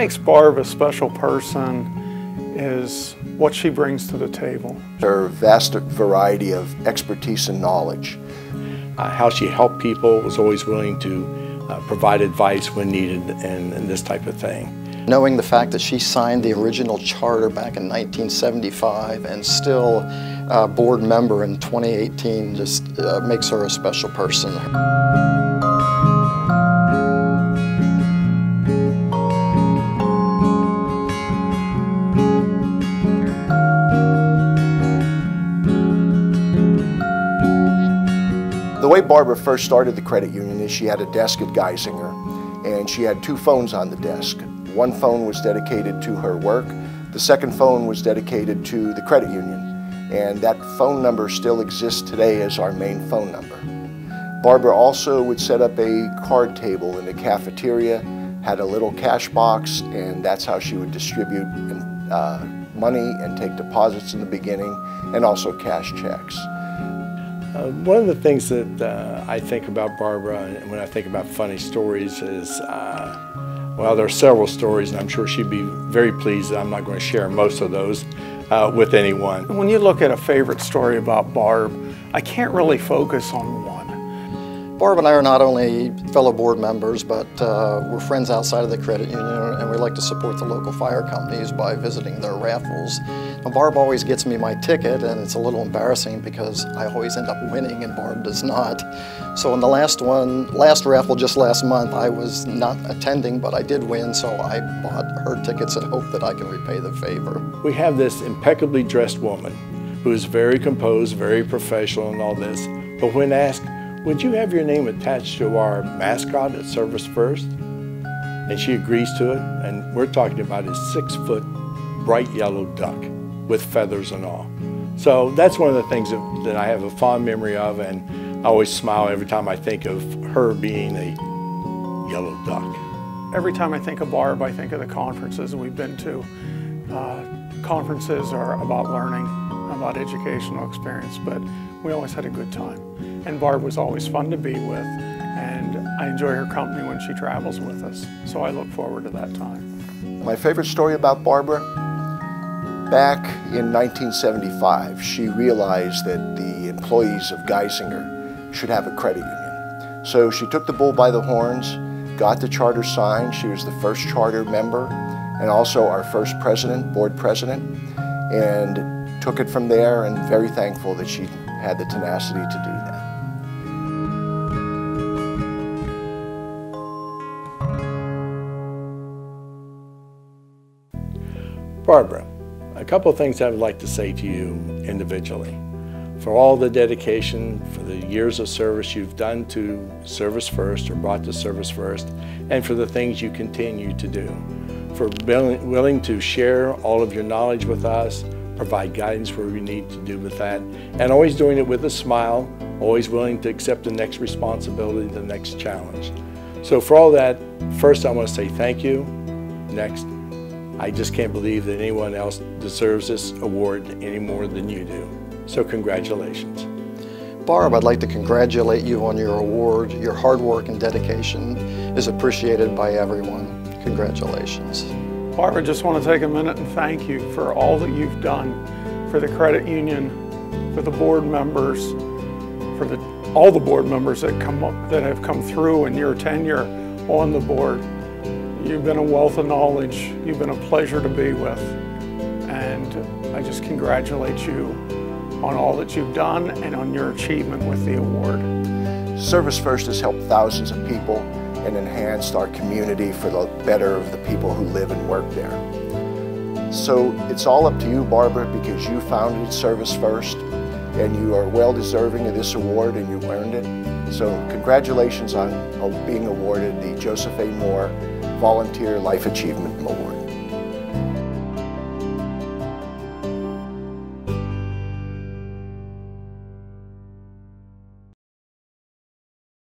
makes Barb a special person is what she brings to the table. Her vast variety of expertise and knowledge. How she helped people, was always willing to provide advice when needed and this type of thing. Knowing the fact that she signed the original charter back in 1975 and still a board member in 2018 just makes her a special person. The way Barbara first started the credit union is she had a desk at Geisinger, and she had two phones on the desk. One phone was dedicated to her work, the second phone was dedicated to the credit union, and that phone number still exists today as our main phone number. Barbara also would set up a card table in the cafeteria, had a little cash box, and that's how she would distribute money and take deposits in the beginning, and also cash checks. One of the things that I think about Barbara when I think about funny stories is, well, there are several stories, and I'm sure she'd be very pleased that I'm not going to share most of those with anyone. When you look at a favorite story about Barb, I can't really focus on one. Barb and I are not only fellow board members, but we're friends outside of the credit union, and we like to support the local fire companies by visiting their raffles. Now, Barb always gets me my ticket, and it's a little embarrassing because I always end up winning and Barb does not. So in the last raffle just last month, I was not attending, but I did win, so I bought her tickets and hope that I can repay the favor. We have this impeccably dressed woman who is very composed, very professional and all this, but when asked, would you have your name attached to our mascot at Service First? And she agrees to it, and we're talking about a 6-foot bright yellow duck with feathers and all. So that's one of the things that I have a fond memory of, and I always smile every time I think of her being a yellow duck. Every time I think of Barb, I think of the conferences we've been to. Conferences are about learning, about educational experience, but we always had a good time. And Barb was always fun to be with, and I enjoy her company when she travels with us. So I look forward to that time. My favorite story about Barbara, back in 1975, she realized that the employees of Geisinger should have a credit union. So she took the bull by the horns, got the charter signed. She was the first charter member and also our first president, board president, and took it from there, and very thankful that she had the tenacity to do that. Barbara, a couple of things I would like to say to you individually. For all the dedication, for the years of service you've done to Service First or brought to Service First, and for the things you continue to do. For willing to share all of your knowledge with us, provide guidance where we need to do with that, and always doing it with a smile, always willing to accept the next responsibility, the next challenge. So for all that, first I want to say thank you. Next, I just can't believe that anyone else deserves this award any more than you do. So congratulations. Barb, I'd like to congratulate you on your award. Your hard work and dedication is appreciated by everyone. Congratulations. Barb, I just want to take a minute and thank you for all that you've done for the credit union, for the board members, for all the board members that have come through in your tenure on the board. You've been a wealth of knowledge. You've been a pleasure to be with, and I just congratulate you on all that you've done and on your achievement with the award. Service First has helped thousands of people and enhanced our community for the better of the people who live and work there. So it's all up to you, Barbara, because you founded Service First, and you are well deserving of this award, and you earned it. So congratulations on being awarded the Joseph A. Moore Volunteer Life Achievement Award.